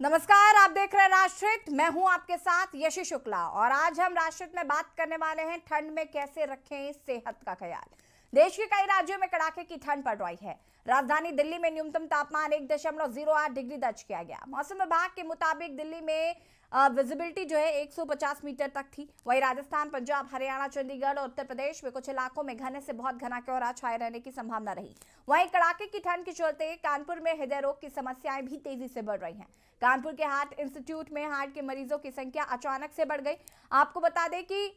नमस्कार, आप देख रहे हैं राष्ट्रहित। मैं हूं आपके साथ यशी शुक्ला और आज हम राष्ट्रहित में बात करने वाले हैं ठंड में कैसे रखें सेहत का ख्याल। देश के कई राज्यों में कड़ाके की ठंड पड़ रही है। राजधानी दिल्ली में न्यूनतम तापमान 1.08 डिग्री दर्ज किया गया। मौसम विभाग के मुताबिक दिल्ली में विजिबिलिटी जो है 150 मीटर तक थी। वहीं राजस्थान, पंजाब, हरियाणा, चंडीगढ़ और उत्तर प्रदेश में कुछ इलाकों में घने से बहुत घना कोहरा छाए रहने की संभावना रही। वहीं कड़ाके की ठंड के चलते कानपुर में हृदय रोग की समस्याएं भी तेजी से बढ़ रही हैं। कानपुर के हार्ट इंस्टीट्यूट में हार्ट के मरीजों की संख्या अचानक से बढ़ गई। आपको बता दें कि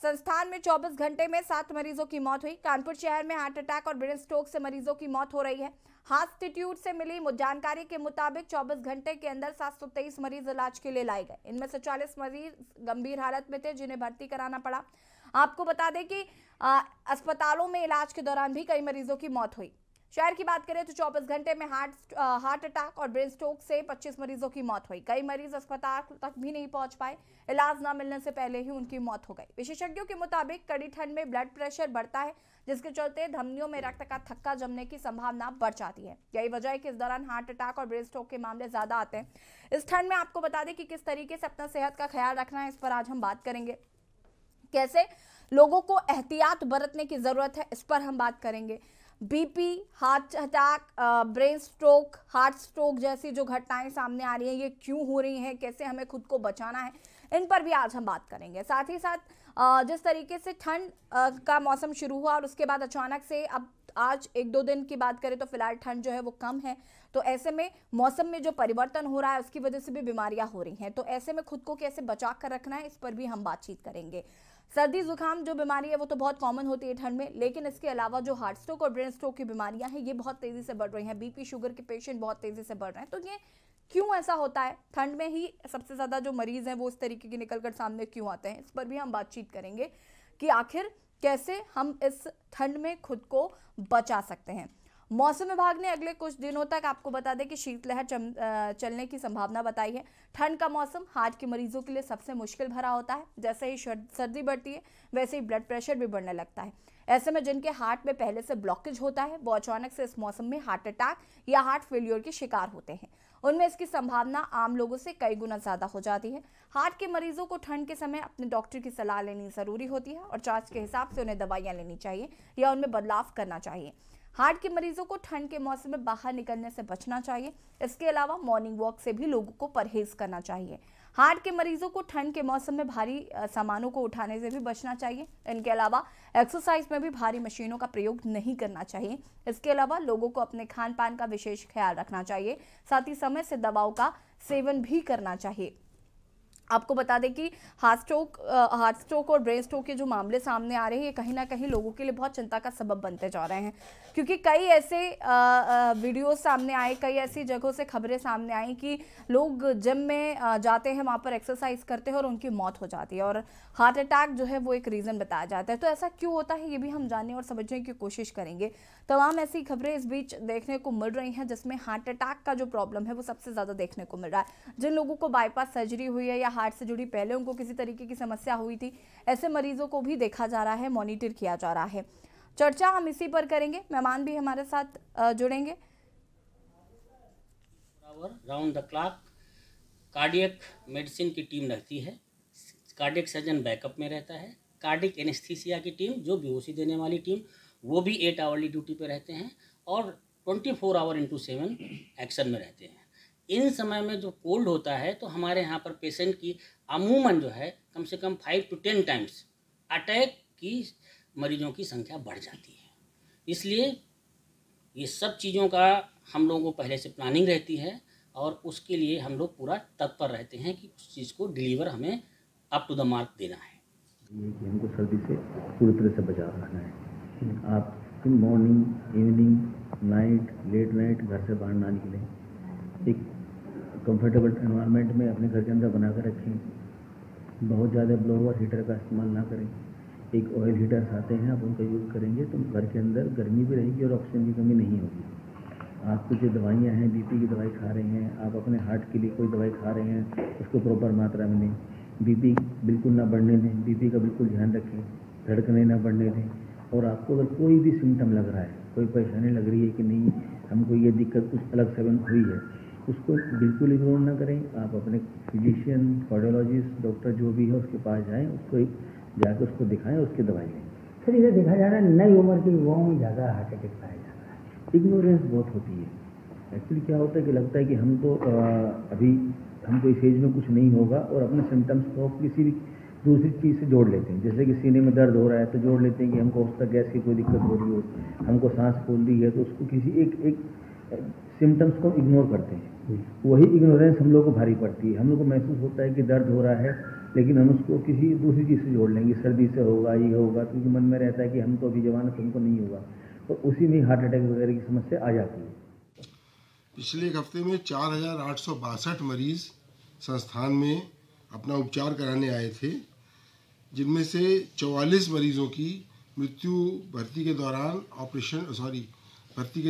संस्थान में 24 घंटे में 7 मरीजों की मौत हुई। कानपुर शहर में हार्ट अटैक और ब्रेन स्ट्रोक से मरीजों की मौत हो रही है। हार्ट इंस्टीट्यूट से मिली जानकारी के मुताबिक 24 घंटे के अंदर 723 मरीज इलाज के लिए लाए गए। इनमें से 40 मरीज गंभीर हालत में थे, जिन्हें भर्ती कराना पड़ा। आपको बता दें कि अस्पतालों में इलाज के दौरान भी कई मरीजों की मौत हुई। शहर की बात करें तो 24 घंटे में हार्ट अटैक और ब्रेन स्ट्रोक से 25 मरीजों की मौत हुई। कई मरीज अस्पताल तक भी नहीं पहुंच पाए। इलाज न मिलने से पहले ही उनकी मौत हो गई। विशेषज्ञों के मुताबिक कड़ी ठंड में ब्लड प्रेशर बढ़ता है, जिसके चलते धमनियों में रक्त का थक्का जमने की संभावना बढ़ जाती है। यही वजह है कि इस दौरान हार्ट अटैक और ब्रेन स्ट्रोक के मामले ज्यादा आते हैं। इस ठंड में आपको बता दें कि किस तरीके से अपना सेहत का ख्याल रखना है, इस पर आज हम बात करेंगे। कैसे लोगों को एहतियात बरतने की जरूरत है, इस पर हम बात करेंगे। BP, heart attack, brain stroke, heart stroke जैसी जो घटनाएं सामने आ रही हैं, ये क्यों हो रही हैं, कैसे हमें खुद को बचाना है, इन पर भी आज हम बात करेंगे। साथ ही साथ जिस तरीके से ठंड का मौसम शुरू हुआ और उसके बाद अचानक से अब आज 1-2 दिन की बात करें तो फिलहाल ठंड जो है वो कम है, तो ऐसे में मौसम में जो परिवर्तन हो रहा है उसकी वजह से भी बीमारियां हो रही हैं। तो ऐसे में खुद को कैसे बचा कर रखना है, इस पर भी हम बातचीत करेंगे। सर्दी जुकाम जो बीमारी है वो तो बहुत कॉमन होती है ठंड में, लेकिन इसके अलावा जो हार्ट स्ट्रोक और ब्रेन स्ट्रोक की बीमारियां हैं ये बहुत तेजी से बढ़ रही हैं। बीपी, शुगर के पेशेंट बहुत तेजी से बढ़ रहे हैं। तो ये क्यों ऐसा होता है? ठंड में ही सबसे ज्यादा जो मरीज हैं वो इस तरीके के निकलकर सामने क्यों आते हैं, इस पर भी हम बातचीत करेंगे कि आखिर कैसे हम इस ठंड में खुद को बचा सकते हैं। मौसम विभाग ने अगले कुछ दिनों तक आपको बता दें कि शीतलहर चलने की संभावना बताई है। ठंड का मौसम हार्ट के मरीजों के लिए सबसे मुश्किल भरा होता है। जैसे ही सर्दी बढ़ती है वैसे ही ब्लड प्रेशर भी बढ़ने लगता है। ऐसे में जिनके हार्ट में पहले से ब्लॉकेज होता है वो अचानक से इस मौसम में हार्ट अटैक या हार्ट फेल्योर के शिकार होते हैं। उनमें इसकी संभावना आम लोगों से कई गुना ज्यादा हो जाती है। हार्ट के मरीजों को ठंड के समय अपने डॉक्टर की सलाह लेनी जरूरी होती है और जांच के हिसाब से उन्हें दवाइयां लेनी चाहिए या उनमें बदलाव करना चाहिए। हार्ट के मरीजों को ठंड के मौसम में बाहर निकलने से बचना चाहिए। इसके अलावा मॉर्निंग वॉक से भी लोगों को परहेज करना चाहिए। हार्ट के मरीजों को ठंड के मौसम में भारी सामानों को उठाने से भी बचना चाहिए। इनके अलावा एक्सरसाइज में भी भारी मशीनों का प्रयोग नहीं करना चाहिए। इसके अलावा लोगों को अपने खान पान का विशेष ख्याल रखना चाहिए। साथ ही समय से दवाओं का सेवन भी करना चाहिए। आपको बता दें कि हार्ट स्ट्रोक और ब्रेन स्ट्रोक के जो मामले सामने आ रहे हैं ये कहीं ना कहीं लोगों के लिए बहुत चिंता का सबब बनते जा रहे हैं, क्योंकि कई ऐसे वीडियोस सामने आए, कई ऐसी जगहों से खबरें सामने आई कि लोग जिम में जाते हैं, वहाँ पर एक्सरसाइज करते हैं और उनकी मौत हो जाती है और हार्ट अटैक जो है वो एक रीज़न बताया जाता है। तो ऐसा क्यों होता है ये भी हम जानने और समझने की कोशिश करेंगे। तमाम ऐसी खबरें इस बीच देखने को मिल रही हैं जिसमें हार्ट अटैक का जो प्रॉब्लम है वो सबसे ज़्यादा देखने को मिल रहा है। जिन लोगों को बाईपास सर्जरी हुई है या हार्ट से जुड़ी पहले उनको किसी तरीके की समस्या हुई थी, ऐसे मरीजों को भी देखा जा रहा है, मॉनिटर किया जा रहा है। चर्चा हम इसी पर करेंगे। मेहमान भी हमारे साथ जुड़ेंगे। Round the clock cardiac medicine की टीम रहती है। कार्डियक सर्जन बैकअप में रहता है। कार्डियक एनेस्थीसिया की टीम, जो बेहोशी देने वाली टीम, वो भी 8 आवरली ड्यूटी पे रहते हैं और 24 आवर इंटू 7 एक्शन में रहते हैं। इन समय में जो कोल्ड होता है तो हमारे यहाँ पर पेशेंट की अमूमन जो है कम से कम 5 to 10 टाइम्स अटैक की मरीजों की संख्या बढ़ जाती है। इसलिए ये सब चीज़ों का हम लोगों को पहले से प्लानिंग रहती है और उसके लिए हम लोग पूरा तत्पर रहते हैं कि उस चीज़ को डिलीवर हमें अप टू द मार्क देना है। ये कि हमको सर्दी से पूरी तरह से बचा रखना है। आप morning, evening, night, late night घर से बाहर ना निकलें। एक कंफर्टेबल एनवायरनमेंट में अपने घर के अंदर बना कर रखें। बहुत ज़्यादा ब्लोअर हीटर का इस्तेमाल ना करें। एक ऑयल हीटर्स आते हैं, आप उनका यूज़ करेंगे तो घर के अंदर गर्मी भी रहेगी और ऑक्सीजन की कमी नहीं होगी। आप कुछ दवाइयाँ हैं, बीपी की दवाई खा रहे हैं, आप अपने हार्ट के लिए कोई दवाई खा रहे हैं, उसको प्रॉपर मात्रा में लें। बीपी बिल्कुल ना बढ़ने दें, बीपी का बिल्कुल ध्यान रखें, धड़कनें ना बढ़ने दें। और आपको अगर कोई भी सिम्टम लग रहा है, कोई परेशानी लग रही है कि नहीं हमको ये दिक्कत कुछ अलग से हुई है, उसको बिल्कुल इग्नोर ना करें। आप अपने फिजिशियन, कार्डियोलॉजिस्ट, डॉक्टर जो भी है उसके पास जाएं, उसको जाकर उसको दिखाएं, उसकी दवाई लें। सर इधर देखा जा रहा है नई उम्र के युवाओं में ज़्यादा हार्ट अटैक पाया जा रहा है। इग्नोरेंस बहुत होती है। एक्चुअली क्या होता है कि लगता है कि हमको अभी हमको इस एज में कुछ नहीं होगा, और अपने सिम्टम्स को किसी भी दूसरी चीज़ से जोड़ लेते हैं। जैसे कि सीने में दर्द हो रहा है तो जोड़ लेते हैं कि हमको औसत गैस की कोई दिक्कत हो रही हो, हमको सांस फूल रही है, तो उसको किसी एक सिम्टम्स को इग्नोर करते हैं। वही इग्नोरेंस हम लोग को भारी पड़ती है। हम लोग को महसूस होता है कि दर्द हो रहा है, लेकिन हम उसको किसी दूसरी चीज़ से जोड़ लेंगे, सर्दी से होगा, ये होगा, क्योंकि मन में रहता है कि हम तो अभी जवान है, तुमको नहीं होगा, तो उसी में हार्ट अटैक वगैरह की समस्या आ जाती है। पिछले एक हफ्ते में 4,862 मरीज संस्थान में अपना उपचार कराने आए थे, जिनमें से 44 मरीजों की मृत्यु भर्ती के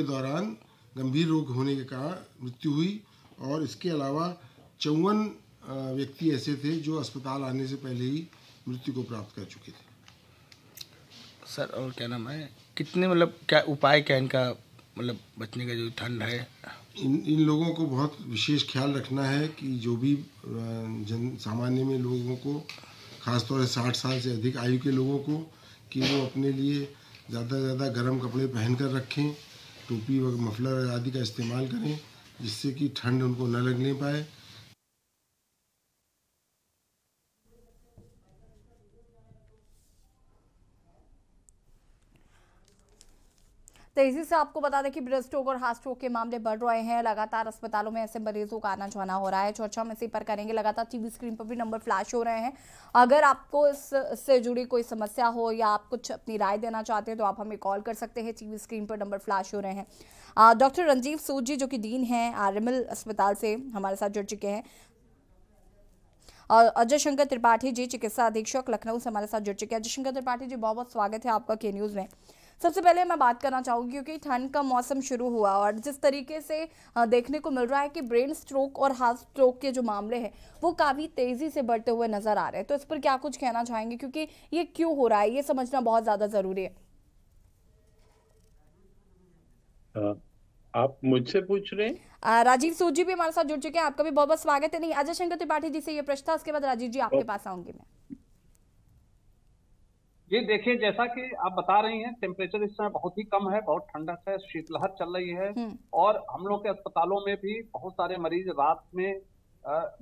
दौरान गंभीर रोग होने के कारण मृत्यु हुई, और इसके अलावा 54 व्यक्ति ऐसे थे जो अस्पताल आने से पहले ही मृत्यु को प्राप्त कर चुके थे। सर और क्या नाम है, कितने मतलब क्या उपाय क्या इनका, मतलब बचने का जो ठंड है? इन लोगों को बहुत विशेष ख्याल रखना है कि जो भी सामान्य में लोगों को, खासतौर से 60 साल से अधिक आयु के लोगों को, कि वो अपने लिए ज़्यादा से ज़्यादा गर्म कपड़े पहन कर रखें, टोपी व मफलर आदि का इस्तेमाल करें, जिससे कि ठंड उनको न लगने पाए। तेजी से आपको बता दें कि ब्रेस्ट स्ट्रोक और हार्ट स्ट्रोक के मामले बढ़ रहे हैं। लगातार अस्पतालों में ऐसे मरीजों का आना जाना हो रहा है। चर्चा हम इसी पर करेंगे। लगातार टीवी स्क्रीन पर भी नंबर फ्लैश हो रहे हैं। अगर आपको इससे जुड़ी कोई समस्या हो या आप कुछ अपनी राय देना चाहते हैं तो आप हमें कॉल कर सकते हैं। टीवी स्क्रीन पर नंबर फ्लैश हो रहे हैं। डॉक्टर रंजीव सूद जी, जो कि डीन हैं आरएमएल अस्पताल से, हमारे साथ जुड़ चुके हैं। और अजय शंकर त्रिपाठी जी, चिकित्सा अधीक्षक लखनऊ से हमारे साथ जुड़ चुके हैं। अजय शंकर त्रिपाठी जी, बहुत बहुत स्वागत है आपका के न्यूज़ में। सबसे पहले मैं बात करना चाहूँगी, क्योंकि ठंड का मौसम शुरू हुआ और जिस तरीके से देखने को मिल रहा है कि ब्रेन स्ट्रोक और हार्ट स्ट्रोक के जो मामले हैं वो काफ़ी तेज़ी से बढ़ते हुए नजर आ रहे हैं, तो इस पर क्या कुछ कहना चाहेंगे, क्योंकि ये क्यों हो रहा है ये समझना बहुत ज़्यादा ज़रूरी है। आप मुझसे पूछ रहे हैं? राजीव सूद जी भी हमारे साथ जुड़ चुके हैं, आपका भी बहुत बहुत स्वागत है। नहीं, अजय शंकर त्रिपाठी जी से ये प्रश्न था, उसके बाद राजीव जी आपके पास आऊंगी मैं। ये देखिए, जैसा कि आप बता रही हैं, टेम्परेचर इस समय बहुत ही कम है, बहुत ठंडक है, शीतलहर चल रही है, और हम लोग के अस्पतालों में भी बहुत सारे मरीज रात में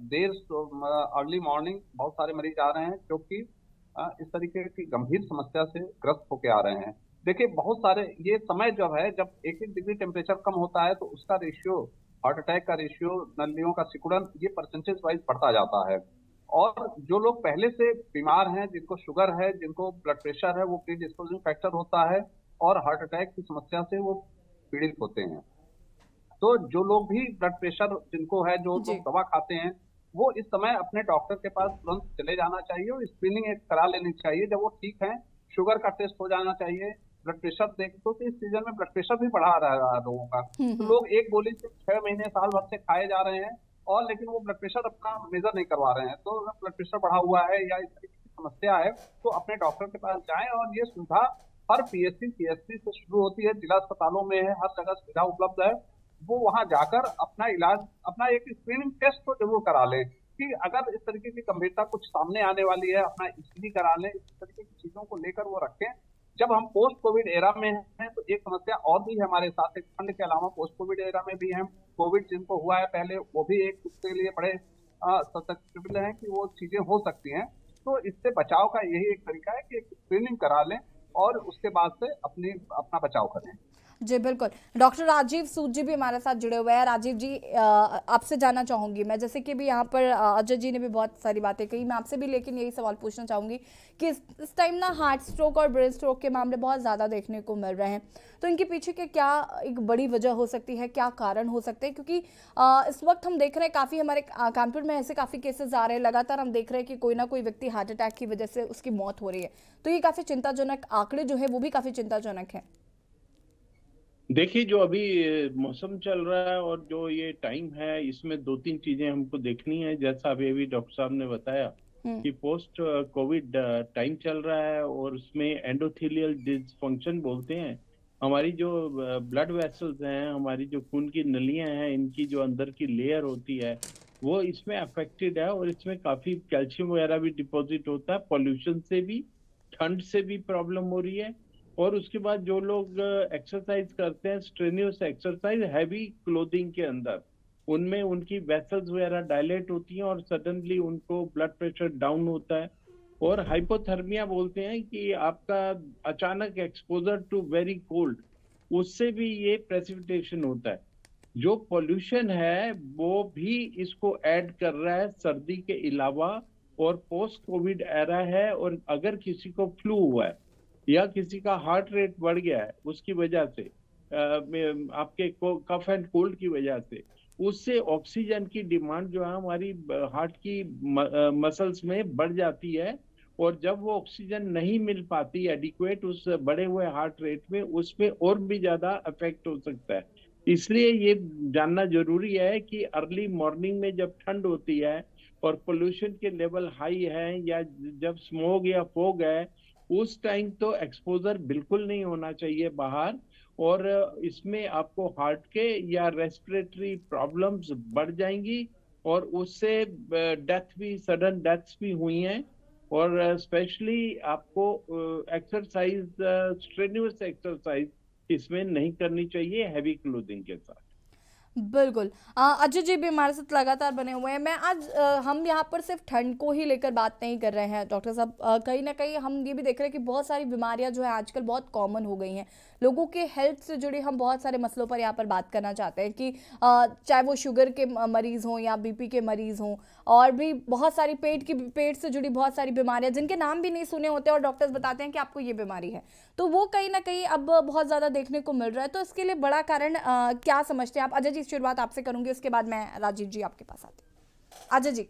देर अर्ली मॉर्निंग बहुत सारे मरीज आ रहे हैं, क्योंकि इस तरीके की गंभीर समस्या से ग्रस्त होके आ रहे हैं। देखिए, बहुत सारे ये समय जब है, जब 1-1 डिग्री टेम्परेचर कम होता है तो उसका रेशियो, हार्ट अटैक का रेशियो, नलियों का सिकुड़न, ये परसेंटेज वाइज बढ़ता जाता है। और जो लोग पहले से बीमार हैं, जिनको शुगर है, जिनको ब्लड प्रेशर है, वो प्रीडिस्पोजिंग फैक्टर होता है और हार्ट अटैक की समस्या से वो पीड़ित होते हैं। तो जो लोग भी ब्लड प्रेशर जिनको है, जो लोग दवा खाते हैं, वो इस समय अपने डॉक्टर के पास तुरंत चले जाना चाहिए और स्क्रीनिंग करा लेनी चाहिए। जब वो ठीक है, शुगर का टेस्ट हो जाना चाहिए, ब्लड प्रेशर देख, तो इस सीजन में ब्लड प्रेशर भी बढ़ा रहा है लोगों का। तो लोग एक गोली से 6 महीने साल भर से खाए जा रहे हैं, और लेकिन वो ब्लड प्रेशर अपना मेजर नहीं करवा रहे हैं। तो अगर ब्लड प्रेशर बढ़ा हुआ है या इस तरीके की समस्या है तो अपने डॉक्टर के पास जाएं, और ये सुविधा हर पीएचसी, सीएचसी से शुरू होती है, जिला अस्पतालों में है, हर जगह सुविधा उपलब्ध है। वो वहां जाकर अपना इलाज, अपना एक स्क्रीनिंग टेस्ट तो जरूर करा लें, कि अगर इस तरीके की गंभीरता कुछ सामने आने वाली है, अपना ईसीजी करा लें। इस तरीके की चीजों को लेकर वो रखें। जब हम पोस्ट कोविड एरा में हैं तो एक समस्या और भी है हमारे साथ, एक ठंड के अलावा पोस्ट कोविड एरा में भी हैं। कोविड जिनको हुआ है पहले, वो भी एक उसके लिए बड़े सशक्त हैं कि वो चीजें हो सकती हैं। तो इससे बचाव का यही एक तरीका है कि एक स्क्रीनिंग करा लें और उसके बाद से अपना बचाव करें। जी बिल्कुल। डॉक्टर राजीव सूद जी भी हमारे साथ जुड़े हुए हैं। राजीव जी, आपसे जानना चाहूँगी मैं, जैसे कि भी यहाँ पर अजय जी ने भी बहुत सारी बातें कही, मैं आपसे भी लेकिन यही सवाल पूछना चाहूँगी कि इस टाइम ना हार्ट स्ट्रोक और ब्रेन स्ट्रोक के मामले बहुत ज़्यादा देखने को मिल रहे हैं, तो इनके पीछे के क्या एक बड़ी वजह हो सकती है, क्या कारण हो सकते हैं? क्योंकि इस वक्त हम देख रहे हैं काफ़ी, हमारे कानपुर में ऐसे काफ़ी केसेस आ रहे हैं, लगातार हम देख रहे हैं कि कोई ना कोई व्यक्ति हार्ट अटैक की वजह से उसकी मौत हो रही है। तो ये काफ़ी चिंताजनक आंकड़े जो है वो भी काफ़ी चिंताजनक है। देखिए, जो अभी मौसम चल रहा है और जो ये टाइम है, इसमें 2-3 चीजें हमको देखनी है। जैसा अभी डॉक्टर साहब ने बताया कि पोस्ट कोविड टाइम चल रहा है और उसमें एंडोथेलियल डिसफंक्शन बोलते हैं हमारी जो ब्लड वेसल्स हैं, हमारी जो खून की नलियां हैं, इनकी जो अंदर की लेयर होती है वो इसमें अफेक्टेड है और इसमें काफी कैल्शियम वगैरह भी डिपॉजिट होता है। पॉल्यूशन से भी, ठंड से भी प्रॉब्लम हो रही है। और उसके बाद जो लोग एक्सरसाइज करते हैं, स्ट्रेनियस एक्सरसाइज हैवी क्लोथिंग के अंदर, उनमें उनकी वेसल्स वगैरह डायलेट होती हैं और सडनली उनको ब्लड प्रेशर डाउन होता है। और हाइपोथर्मिया बोलते हैं कि आपका अचानक एक्सपोजर टू वेरी कोल्ड, उससे भी ये प्रेसिपिटेशन होता है। जो पोल्यूशन है वो भी इसको ऐड कर रहा है सर्दी के अलावा। और पोस्ट कोविड एरा है, और अगर किसी को फ्लू हुआ है या किसी का हार्ट रेट बढ़ गया है उसकी वजह से, आपके कफ एंड कोल्ड की वजह से, उससे ऑक्सीजन की डिमांड जो है हमारी हार्ट की मसल्स में बढ़ जाती है। और जब वो ऑक्सीजन नहीं मिल पाती एडिक्वेट उस बढ़े हुए हार्ट रेट में, उसमें और भी ज्यादा इफेक्ट हो सकता है। इसलिए ये जानना जरूरी है कि अर्ली मॉर्निंग में जब ठंड होती है और पोल्यूशन के लेवल हाई है या जब स्मोग या फॉग है, उस टाइम तो एक्सपोजर बिल्कुल नहीं होना चाहिए बाहर। और इसमें आपको हार्ट के या रेस्पिरेटरी प्रॉब्लम्स बढ़ जाएंगी और उससे डेथ भी, सडन डेथ्स भी हुई हैं। और स्पेशली आपको एक्सरसाइज, स्ट्रेन्यूअस एक्सरसाइज इसमें नहीं करनी चाहिए हैवी क्लोथिंग के साथ। बिल्कुल। अजय जी भी हमारे साथ लगातार बने हुए हैं। मैं आज हम यहाँ पर सिर्फ ठंड को ही लेकर बात नहीं कर रहे हैं डॉक्टर साहब, कहीं ना कहीं हम ये भी देख रहे हैं कि बहुत सारी बीमारियां जो है आजकल बहुत कॉमन हो गई हैं। लोगों के हेल्थ से जुड़े हम बहुत सारे मसलों पर यहाँ पर बात करना चाहते हैं कि चाहे वो शुगर के मरीज़ हों या बीपी के मरीज़ हों, और भी बहुत सारी पेट से जुड़ी बहुत सारी बीमारियां जिनके नाम भी नहीं सुने होते और डॉक्टर्स बताते हैं कि आपको ये बीमारी है, तो वो कहीं ना कहीं अब बहुत ज़्यादा देखने को मिल रहा है। तो इसके लिए बड़ा कारण क्या समझते हैं आप? अजय जी, शुरुआत आपसे करूंगी, उसके बाद मैं राजीव जी आपके पास आती हूँ। अजय जी।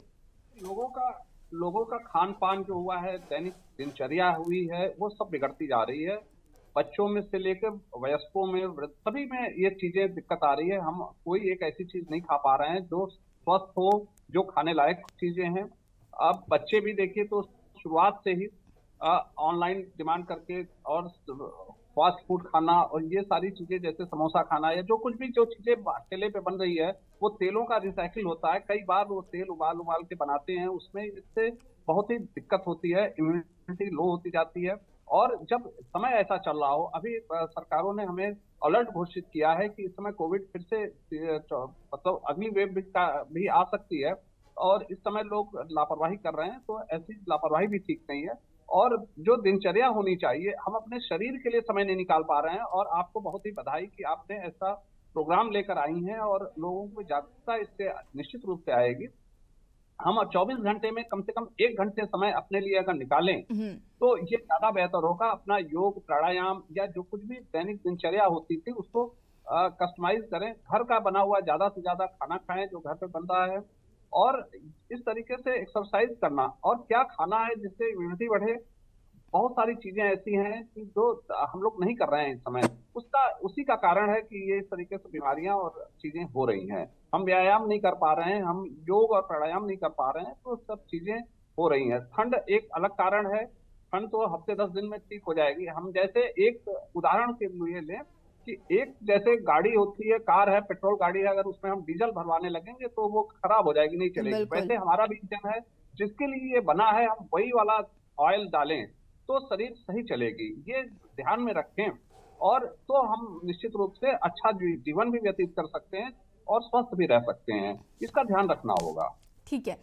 लोगों का खान पान जो हुआ है, दैनिक दिनचर्या हुई है, वो सब बिगड़ती जा रही है। बच्चों में से लेकर वयस्कों में, सभी में ये चीजें दिक्कत आ रही है। हम कोई एक ऐसी चीज नहीं खा पा रहे हैं जो स्वस्थ हो, जो खाने लायक चीजें हैं। अब बच्चे भी देखिए तो शुरुआत से ही ऑनलाइन डिमांड करके और फास्ट फूड खाना और ये सारी चीजें, जैसे समोसा खाना या जो कुछ भी जो चीजें ठेले पे बन रही है, वो तेलों का रिसाइकिल होता है। कई बार वो तेल उबाल के बनाते हैं, उसमें इससे बहुत ही दिक्कत होती है, इम्यूनिटी लो होती जाती है। और जब समय ऐसा चल रहा हो, अभी सरकारों ने हमें अलर्ट घोषित किया है कि इस समय कोविड फिर से मतलब अगली वेव भी आ सकती है, और इस समय लोग लापरवाही कर रहे हैं, तो ऐसी लापरवाही भी ठीक नहीं है। और जो दिनचर्या होनी चाहिए, हम अपने शरीर के लिए समय नहीं निकाल पा रहे हैं। और आपको बहुत ही बधाई कि आपने ऐसा प्रोग्राम लेकर आई हैं और लोगों को जागरूकता इससे निश्चित रूप से आएगी। हम 24 घंटे में कम से कम 1 घंटे समय अपने लिए अगर निकालें तो ये ज्यादा बेहतर होगा। अपना योग, प्राणायाम या जो कुछ भी दैनिक दिनचर्या होती थी उसको कस्टमाइज करें। घर का बना हुआ ज्यादा से ज्यादा खाना खाएं जो घर पे बन रहा है, और इस तरीके से एक्सरसाइज करना। और क्या खाना है जिससे इम्यूनिटी बढ़े, बहुत सारी चीजें ऐसी हैं कि जो हम लोग नहीं कर रहे हैं इस समय। उसी का कारण है कि ये इस तरीके से बीमारियां और चीजें हो रही हैं। हम व्यायाम नहीं कर पा रहे हैं, हम योग और प्राणायाम नहीं कर पा रहे हैं, तो सब चीजें हो रही हैं। ठंड एक अलग कारण है, ठंड तो हफ्ते 10 दिन में ठीक हो जाएगी। हम जैसे एक उदाहरण के लिए लें कि एक जैसे गाड़ी होती है, कार है, पेट्रोल गाड़ी है, अगर उसमें हम डीजल भरवाने लगेंगे तो वो खराब हो जाएगी, नहीं चलेगी। वैसे हमारा भी इंजन है, जिसके लिए ये बना है, हम वही वाला ऑयल डालें तो शरीर सही चलेगी। ये ध्यान में रखें, और तो हम निश्चित रूप से अच्छा जीवन भी व्यतीत कर सकते हैं और स्वस्थ भी रह सकते हैं। इसका ध्यान रखना होगा। ठीक है।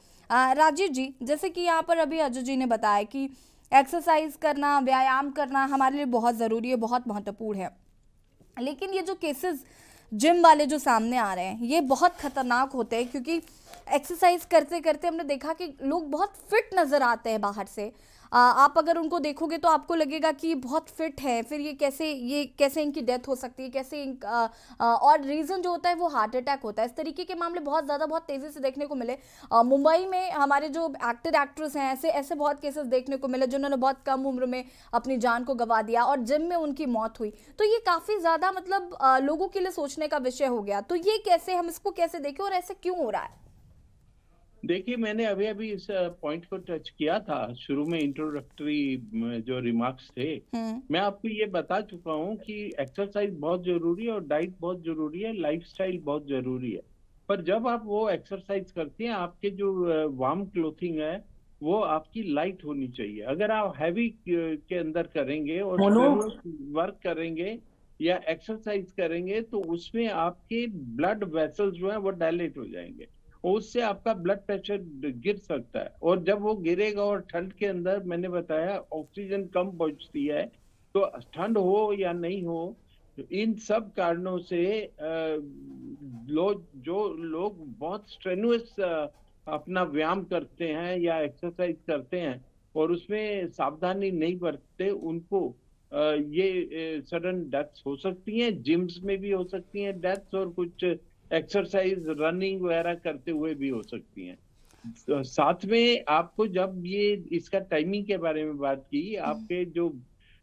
राजीव जी, जैसे कि यहाँ पर अभी अजय जी ने बताया कि एक्सरसाइज करना, व्यायाम करना हमारे लिए बहुत ज़रूरी है, बहुत महत्वपूर्ण है, लेकिन ये जो केसेस जिम वाले जो सामने आ रहे हैं ये बहुत खतरनाक होते हैं, क्योंकि एक्सरसाइज करते करते हमने देखा कि लोग बहुत फिट नज़र आते हैं बाहर से। आप अगर उनको देखोगे तो आपको लगेगा कि बहुत फिट है, फिर ये कैसे इनकी डेथ हो सकती है, कैसे और रीज़न जो होता है वो हार्ट अटैक होता है। इस तरीके के मामले बहुत तेज़ी से देखने को मिले। मुंबई में हमारे जो एक्टर एक्ट्रेस हैं, ऐसे बहुत केसेस देखने को मिले जिन्होंने बहुत कम उम्र में अपनी जान को गंवा दिया और जिम में उनकी मौत हुई। तो ये काफ़ी ज़्यादा मतलब लोगों के लिए सोचने का विषय हो गया। तो ये कैसे, हम इसको कैसे देखें और ऐसे क्यों हो रहा है? देखिए, मैंने अभी अभी इस पॉइंट को टच किया था शुरू में, इंट्रोडक्टरी जो रिमार्क्स थे। मैं आपको ये बता चुका हूँ कि एक्सरसाइज बहुत जरूरी है और डाइट बहुत जरूरी है, लाइफस्टाइल बहुत जरूरी है। पर जब आप वो एक्सरसाइज करते हैं, आपके जो वार्म क्लोथिंग है वो आपकी लाइट होनी चाहिए। अगर आप हैवी के अंदर करेंगे और वर्क करेंगे या एक्सरसाइज करेंगे तो उसमें आपके ब्लड वेसल्स जो है वो डायलेट हो जाएंगे, उससे आपका ब्लड प्रेशर गिर सकता है। और जब वो गिरेगा, और ठंड के अंदर मैंने बताया ऑक्सीजन कम पहुंचती है, तो ठंड हो या नहीं हो, इन सब कारणों से जो लोग बहुत स्ट्रेनुअस अपना व्यायाम करते हैं या एक्सरसाइज करते हैं और उसमें सावधानी नहीं बरतते, उनको ये सडन डेथ्स हो सकती हैं। जिम्स में भी हो सकती हैं डेथ्स, और कुछ एक्सरसाइज रनिंग वगैरह करते हुए भी हो सकती हैं। तो साथ में आपको जब ये इसका टाइमिंग के बारे में बात की, आपके जो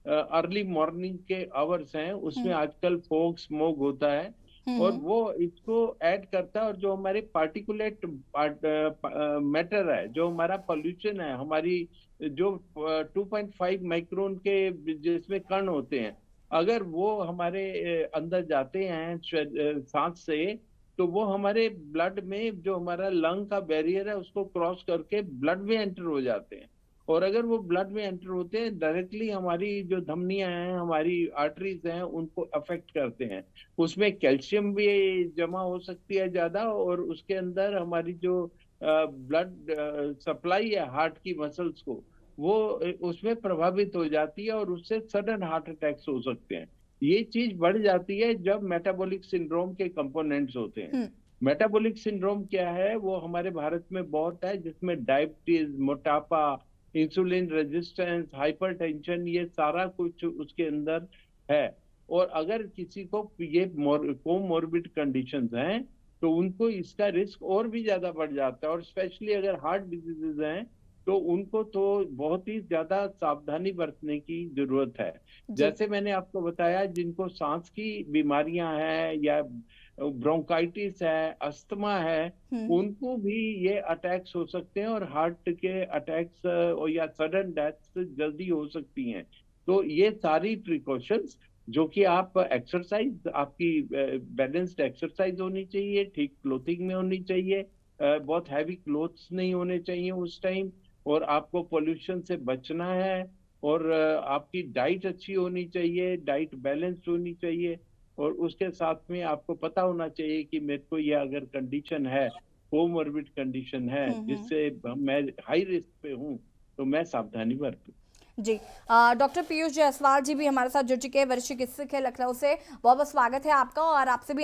अर्ली मॉर्निंग के आवर्स हैं उसमें आजकल फॉग स्मोक होता है और वो इसको ऐड करता है। और जो हमारे पार्टिकुलेट मैटर है, जो हमारा पोल्यूशन है, हमारी जो 2.5 माइक्रोन के जिसमें कण होते हैं, अगर वो हमारे अंदर जाते हैं सांस से, तो वो हमारे ब्लड में, जो हमारा लंग का बैरियर है, उसको क्रॉस करके ब्लड में एंटर हो जाते हैं। और अगर वो ब्लड में एंटर होते हैं, डायरेक्टली हमारी जो धमनियां हैं, हमारी आर्टरीज हैं, उनको अफेक्ट करते हैं। उसमें कैल्शियम भी जमा हो सकती है ज्यादा, और उसके अंदर हमारी जो ब्लड सप्लाई है हार्ट की मसल्स को, वो उसमें प्रभावित हो जाती है और उससे सडन हार्ट अटैक्स हो सकते हैं। ये चीज बढ़ जाती है जब मेटाबॉलिक सिंड्रोम के कंपोनेंट्स होते हैं। मेटाबॉलिक सिंड्रोम क्या है? वो हमारे भारत में बहुत है, जिसमें डायबिटीज, मोटापा, इंसुलिन रेजिस्टेंस, हाइपरटेंशन, ये सारा कुछ उसके अंदर है। और अगर किसी को ये कोमोर्बिड कंडीशंस हैं तो उनको इसका रिस्क और भी ज्यादा बढ़ जाता है। और स्पेशली अगर हार्ट डिजीजेज हैं तो उनको तो बहुत ही ज्यादा सावधानी बरतने की जरूरत है। जैसे मैंने आपको बताया, जिनको सांस की बीमारियां हैं या ब्रोंकाइटिस है, अस्थमा है, उनको भी ये अटैक्स हो सकते हैं और हार्ट के अटैक्स और या सडन डेथ्स जल्दी हो सकती हैं। तो ये सारी प्रिकॉशंस जो कि आप एक्सरसाइज, आपकी बैलेंस्ड एक्सरसाइज होनी चाहिए, ठीक क्लोथिंग में होनी चाहिए, बहुत हैवी क्लोथ्स नहीं होने चाहिए उस टाइम, और आपको पोल्यूशन से बचना है, और आपकी डाइट अच्छी होनी चाहिए, डाइट बैलेंस्ड होनी चाहिए, और उसके साथ में आपको पता होना चाहिए कि मेरे को ये अगर कंडीशन है, कोमोर्बिड कंडीशन है, जिससे मैं हाई रिस्क पे हूँ, तो मैं सावधानी बरतूं। जी, डॉक्टर पीयूष जायसवाल जी भी हमारे साथ जुड़ चुके हैं, वरिष्ठ चिकित्सक है लखनऊ से। बहुत बहुत स्वागत है आपका। और आपसे भी,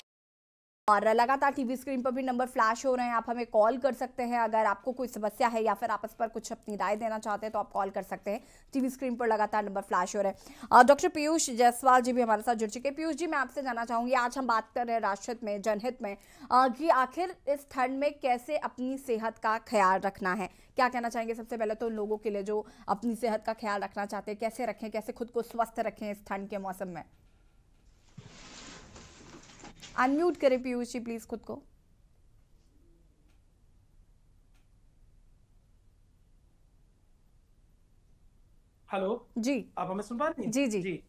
और लगातार टीवी स्क्रीन पर भी नंबर फ्लैश हो रहे हैं, आप हमें कॉल कर सकते हैं अगर आपको कोई समस्या है या फिर आप इस पर कुछ अपनी राय देना चाहते हैं तो आप कॉल कर सकते हैं। टीवी स्क्रीन पर लगातार नंबर फ्लैश हो रहे हैं। डॉक्टर पीयूष जायसवाल जी भी हमारे साथ जुड़ चुके हैं। पीयूष जी, मैं आपसे जानना चाहूँगी, आज हम बात कर रहे हैं राष्ट्रहित में, जनहित में, कि आखिर इस ठंड में कैसे अपनी सेहत का ख्याल रखना है। क्या कहना चाहेंगे सबसे पहले तो लोगों के लिए जो अपनी सेहत का ख्याल रखना चाहते हैं, कैसे रखें, कैसे खुद को स्वस्थ रखें इस ठंड के मौसम में? अनम्यूट करें पीयूष जी प्लीज खुद को। हेलो जी, आप हमें सुन पा रही हैं? जी जी जी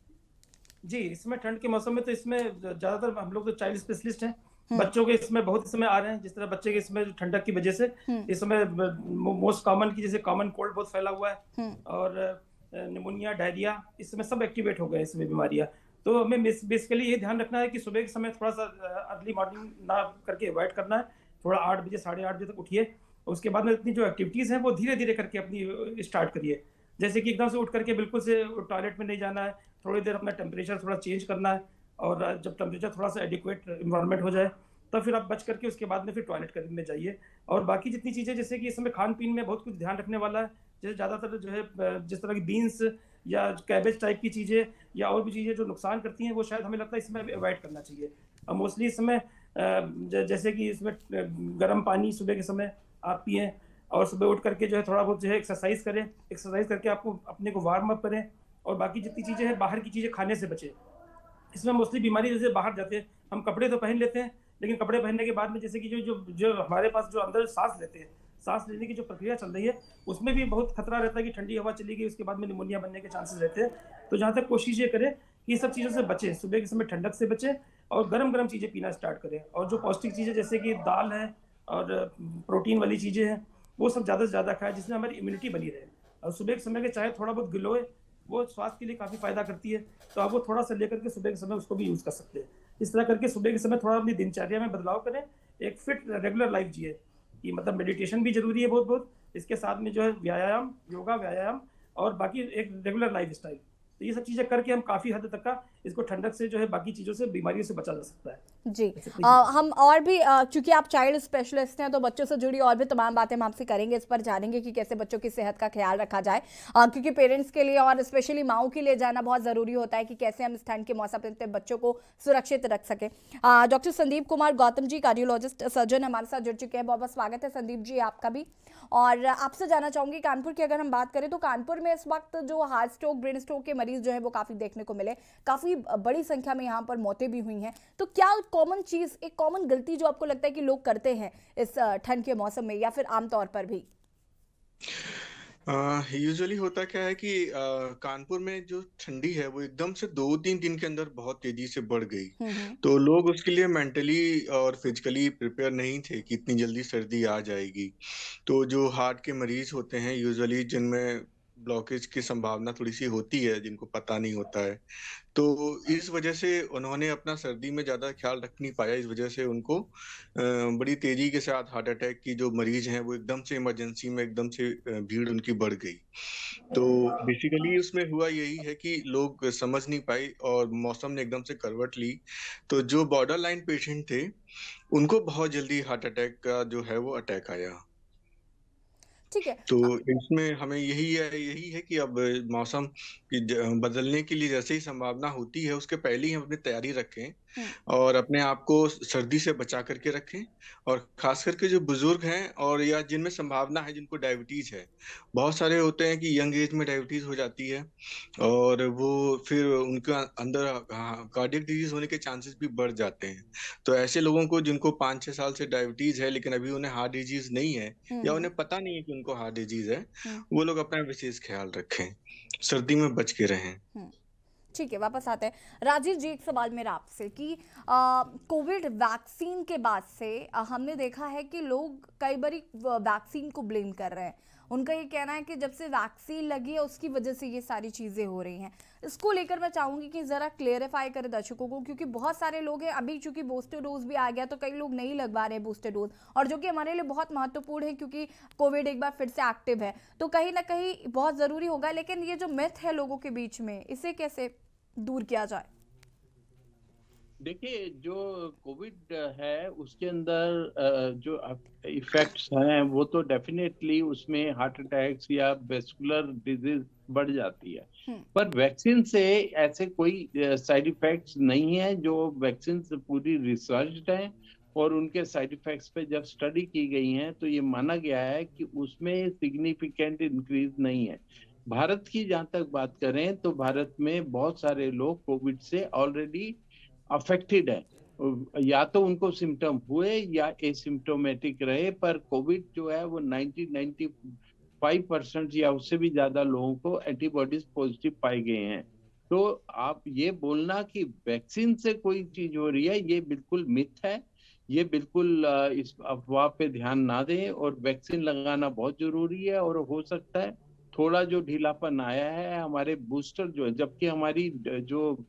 जी, इसमें ठंड के मौसम में तो इसमें ज्यादातर हम लोग तो चाइल्ड स्पेशलिस्ट हैं, बच्चों के इसमें बहुत इस समय आ रहे हैं। जिस तरह बच्चे के इसमें ठंडक की वजह से इस समय मोस्ट कॉमन की, जैसे कॉमन कोल्ड बहुत फैला हुआ है, और निमोनिया, डायरिया, इस समय सब एक्टिवेट हो गए इसमें बीमारियां। तो हमें बेसिकली ये ध्यान रखना है कि सुबह के समय थोड़ा सा अर्ली मॉर्निंग ना करके अवॉइड करना है। थोड़ा 8 बजे, 8:30 बजे तक उठिए। उसके बाद में इतनी जो एक्टिविटीज़ हैं वो धीरे धीरे करके अपनी स्टार्ट करिए। जैसे कि एकदम से उठ करके बिल्कुल से टॉयलेट में नहीं जाना है, थोड़ी देर अपना टेम्परेचर थोड़ा चेंज करना है, और जब टेम्परेचर थोड़ा सा एडिक्वेट इन्वायरमेंट हो जाए तब फिर आप बच करके उसके बाद में फिर टॉयलेट करने जाइए। और बाकी जितनी चीज़ें, जैसे कि इस समय खान पीन में बहुत कुछ ध्यान रखने वाला है। जैसे ज़्यादातर जो है जिस तरह की बीन्स या कैबेज टाइप की चीज़ें या और भी चीज़ें जो नुकसान करती हैं, वो शायद हमें लगता है इसमें अवॉइड करना चाहिए। और मोस्टली इस समय जैसे कि इसमें गर्म पानी सुबह के समय आप पिएँ, और सुबह उठ करके जो है थोड़ा बहुत जो है एक्सरसाइज करें। एक्सरसाइज करके आपको अपने को वार्म अप करें, और बाकी जितनी चीज़ें हैं बाहर की चीज़ें खाने से बचें। इसमें मोस्टली बीमारी, जैसे बाहर जाते हैं हम कपड़े तो पहन लेते हैं, लेकिन कपड़े पहनने के बाद में जैसे कि जो हमारे पास जो अंदर सांस लेते हैं, सांस लेने की जो प्रक्रिया चल रही है उसमें भी बहुत खतरा रहता है कि ठंडी हवा चली गई उसके बाद में निमोनिया बनने के चांसेस रहते हैं। तो जहाँ तक कोशिश ये करें कि सब चीज़ों से बचें, सुबह के समय ठंडक से बचें और गर्म गर्म चीज़ें पीना स्टार्ट करें। और जो पौष्टिक चीज़ें जैसे कि दाल है और प्रोटीन वाली चीज़ें हैं वो सब ज़्यादा से ज़्यादा खाएं, जिसमें हमारी इम्यूनिटी बनी रहे। और सुबह के समय के चाहे थोड़ा बहुत गिलोय वो स्वास्थ्य के लिए काफ़ी फायदा करती है, तो आप वो थोड़ा सा लेकर के सुबह के समय उसको भी यूज़ कर सकते हैं। इस तरह करके सुबह के समय थोड़ा अपनी दिनचर्या में बदलाव करें, एक फिट रेगुलर लाइफ जिए। कि मतलब मेडिटेशन भी जरूरी है बहुत बहुत, इसके साथ में जो है व्यायाम, योगा व्यायाम और बाकी एक रेगुलर लाइफ स्टाइल। तो ये सब चीज़ें करके हम काफ़ी हद तक का इसको ठंडक से जो है बाकी चीज़ों से बीमारियों से बचा जा सकता है। जी हम और भी चूंकि आप चाइल्ड स्पेशलिस्ट हैं तो बच्चों से जुड़ी और भी तमाम बातें हम आपसे करेंगे, इस पर जानेंगे कि कैसे बच्चों की सेहत का ख्याल रखा जाए, क्योंकि पेरेंट्स के लिए और स्पेशली माओं के लिए जाना बहुत ज़रूरी होता है कि कैसे हम इस ठंड के मौसम में बच्चों को सुरक्षित रख सकें। Doctor Sandeep Kumar Gautam ji, cardiologist surgeon हमारे साथ जुड़ चुके हैं। बहुत बहुत स्वागत है संदीप जी आपका भी। और आपसे जानना चाहूँगी कानपुर की अगर हम बात करें तो कानपुर में इस वक्त जो हार्ट स्ट्रोक, ब्रेन स्ट्रोक के मरीज जो है वो काफ़ी देखने को मिले, काफ़ी बड़ी संख्या में यहाँ पर मौतें भी हुई हैं। तो क्या कॉमन चीज़, एक कॉमन गलती जो आपको लगता है कि लोग करते हैं इस ठंड के मौसम में या फिर आमतौर पर भी? यूजुअली होता क्या है कि कानपुर में जो ठंडी है वो एकदम से 2-3 दिन के अंदर बहुत तेजी से बढ़ गई। तो लोग उसके लिए मेंटली और फिजिकली प्रिपेयर नहीं थे कि इतनी जल्दी सर्दी आ जाएगी। तो जो हार्ट के मरीज होते हैं यूजुअली जिनमें ब्लॉकेज की संभावना थोड़ी सी होती है, जिनको पता नहीं होता है, तो इस वजह से उन्होंने अपना सर्दी में ज़्यादा ख्याल रख नहीं पाया। इस वजह से उनको बड़ी तेजी के साथ हार्ट अटैक की जो मरीज हैं वो एकदम से इमरजेंसी में एकदम से भीड़ उनकी बढ़ गई। तो बेसिकली उसमें हुआ यही है कि लोग समझ नहीं पाए और मौसम ने एकदम से करवट ली। तो जो बॉर्डर लाइन पेशेंट थे उनको बहुत जल्दी हार्ट अटैक का जो है वो अटैक आया। ठीक है। तो इसमें हमें यही है कि अब मौसम की बदलने के लिए जैसे ही संभावना होती है उसके पहले ही हम अपनी तैयारी रखें और अपने आप को सर्दी से बचा करके रखें। और खास करके जो बुजुर्ग हैं और या जिनमें संभावना है, जिनको डायबिटीज है, बहुत सारे होते हैं कि यंग एज में डायबिटीज हो जाती है और वो फिर उनके अंदर कार्डियक डिजीज होने के चांसेस भी बढ़ जाते हैं। तो ऐसे लोगों को जिनको 5-6 साल से डायबिटीज है लेकिन अभी उन्हें हार्ट डिजीज नहीं है या उन्हें पता नहीं है कि उनको हार्ट डिजीज है, वो लोग अपना विशेष ख्याल रखें, सर्दी में बच के रहें। ठीक है, वापस आते हैं। राजीव जी, एक सवाल मेरा आपसे कि कोविड वैक्सीन के बाद से हमने देखा है कि लोग कई बारी वैक्सीन को ब्लेम कर रहे हैं। उनका ये कहना है कि जब से वैक्सीन लगी है उसकी वजह से ये सारी चीज़ें हो रही हैं। इसको लेकर मैं चाहूँगी कि ज़रा क्लेरिफाई करें दर्शकों को, क्योंकि बहुत सारे लोग हैं, अभी चूंकि बूस्टर डोज भी आ गया तो कई लोग नहीं लगवा रहे बूस्टर डोज, और जो कि हमारे लिए बहुत महत्वपूर्ण है क्योंकि कोविड एक बार फिर से एक्टिव है तो कहीं ना कहीं बहुत ज़रूरी होगा। लेकिन ये जो मिथ है लोगों के बीच में, इसे कैसे दूर किया जाए? देखिए, जो कोविड है उसके अंदर जो इफेक्ट्स हैं वो तो डेफिनेटली उसमें हार्ट अटैक्स या वेस्कुलर डिजीज बढ़ जाती है, पर वैक्सीन से ऐसे कोई साइड इफेक्ट्स नहीं है। जो वैक्सीन पूरी रिसर्च्ड हैं और उनके साइड इफेक्ट्स पे जब स्टडी की गई हैं तो ये माना गया है कि उसमें सिग्निफिकेंट इंक्रीज नहीं है। भारत की जहां तक बात करें तो भारत में बहुत सारे लोग कोविड से ऑलरेडी अफेक्टेड है, या तो उनको सिम्टम हुए या एसिम्प्टोमेटिक रहे, पर कोविड जो है वो 90-95% या उससे भी ज्यादा लोगों को एंटीबॉडीज पॉजिटिव पाए गए हैं। तो आप ये बोलना कि वैक्सीन से कोई चीज हो रही है, ये बिल्कुल मिथ है। ये बिल्कुल इस अफवाह पे ध्यान ना दें और वैक्सीन लगाना बहुत जरूरी है। और हो सकता है थोड़ा जो ढीलापन आया है हमारे बूस्टर जो है, जबकि हमारी जो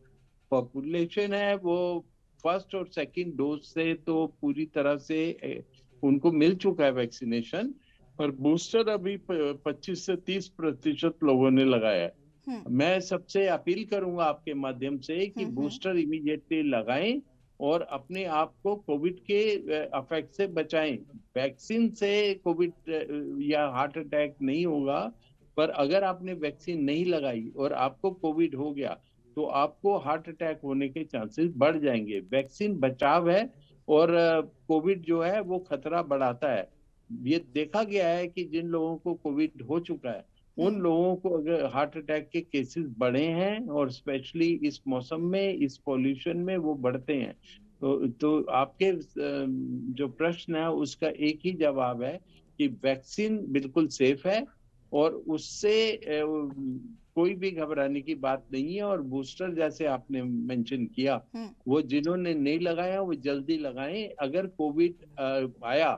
पॉपुलेशन है वो फर्स्ट और सेकंड डोज से तो पूरी तरह से उनको मिल चुका है वैक्सीनेशन, पर बूस्टर अभी 25 से 30% लोगों ने लगाया है। मैं सबसे अपील करूंगा आपके माध्यम से कि बूस्टर इमीडिएटली लगाएं और अपने आप को कोविड के अफेक्ट से बचाएं। वैक्सीन से कोविड या हार्ट अटैक नहीं होगा, पर अगर आपने वैक्सीन नहीं लगाई और आपको कोविड हो गया तो आपको हार्ट अटैक होने के चांसेस बढ़ जाएंगे। वैक्सीन बचाव है और कोविड जो है वो खतरा बढ़ाता है। ये देखा गया है कि जिन लोगों को कोविड हो चुका है उन लोगों को अगर हार्ट अटैक के केसेस बढ़े हैं, और स्पेशली इस मौसम में, इस पॉल्यूशन में वो बढ़ते हैं। तो आपके जो प्रश्न है उसका एक ही जवाब है कि वैक्सीन बिल्कुल सेफ है और उससे कोई भी घबराने की बात नहीं है। और बूस्टर जैसे आपने मेंशन किया, वो जिन्होंने नहीं लगाया वो जल्दी लगाएं। अगर कोविड आया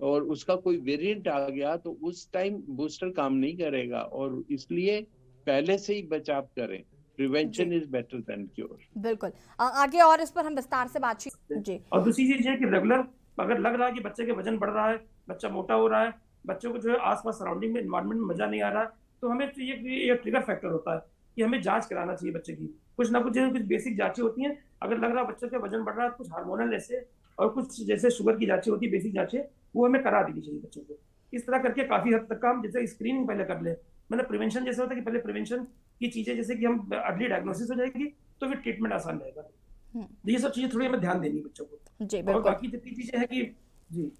और उसका कोई वेरिएंट आ गया तो उस टाइम बूस्टर काम नहीं करेगा, और इसलिए पहले से ही बचाव करें। Prevention is better than cure. बिल्कुल, आगे और इस पर हम विस्तार से बातचीत जी। और दूसरी चीज है कि रेगुलर अगर लग रहा है कि बच्चे के वजन बढ़ रहा है, बच्चा मोटा हो रहा है, बच्चों को जो है आसपास सराउंडिंग में एनवायरमेंट में मजा नहीं आ रहा है, तो हमें ये ट्रिगर फैक्टर होता है कि हमें जांच कराना चाहिए बच्चे की। कुछ ना कुछ बेसिक जांचें होती हैं। अगर लग रहा है बच्चे का वजन बढ़ रहा है, कुछ हार्मोनल ऐसे और कुछ जैसे शुगर की जांचें होती है, बेसिक जांचें, वो हमें करा देनी चाहिए बच्चों को। इस तरह करके काफी हद तक हम जैसे स्क्रीनिंग पहले कर ले, मतलब प्रिवेंशन जैसे होता है कि पहले प्रिवेंशन की चीजें, जैसे कि हम अर्ली डायग्नोसिस हो जाएगी तो फिर ट्रीटमेंट आसान रहेगा। ये सब चीजें थोड़ी हमें ध्यान देनी बच्चों को जी। और बाकी जितनी चीजें हैं कि जी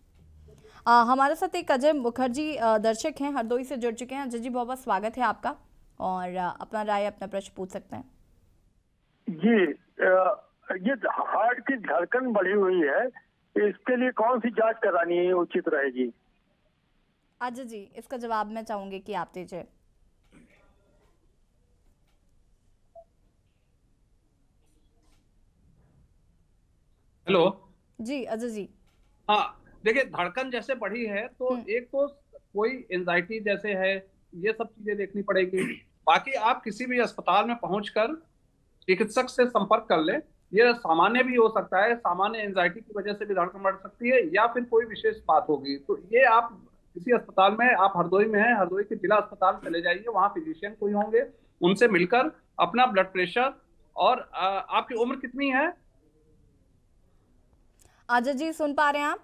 हमारे साथ एक अजय मुखर्जी दर्शक हैं, हरदोई से जुड़ चुके हैं। अजय जी, बहुत बहुत स्वागत है आपका, और अपना राय अपना प्रश्न पूछ सकते हैं जी। ये हार्ट की धड़कन बढ़ी हुई है, इसके लिए कौन सी जांच करानी है उचित रहेगी? अजय जी, इसका जवाब मैं चाहूंगी कि आप दीजिए। हेलो जी अजय जी। हाँ, देखिए धड़कन जैसे बढ़ी है तो एक तो कोई एंजाइटी जैसे है, ये सब चीजें देखनी पड़ेगी। बाकी आप किसी भी अस्पताल में पहुंचकर चिकित्सक से संपर्क कर ले। ये सामान्य भी हो सकता है, सामान्य एंजाइटी की वजह से भी धड़कन बढ़ सकती है, या फिर कोई विशेष बात होगी। तो ये आप किसी अस्पताल में, आप हरदोई में है, हरदोई के जिला अस्पताल चले जाइए, वहाँ फिजिशियन कोई होंगे, उनसे मिलकर अपना ब्लड प्रेशर और आपकी उम्र कितनी है? अजय जी सुन पा रहे हैं आप?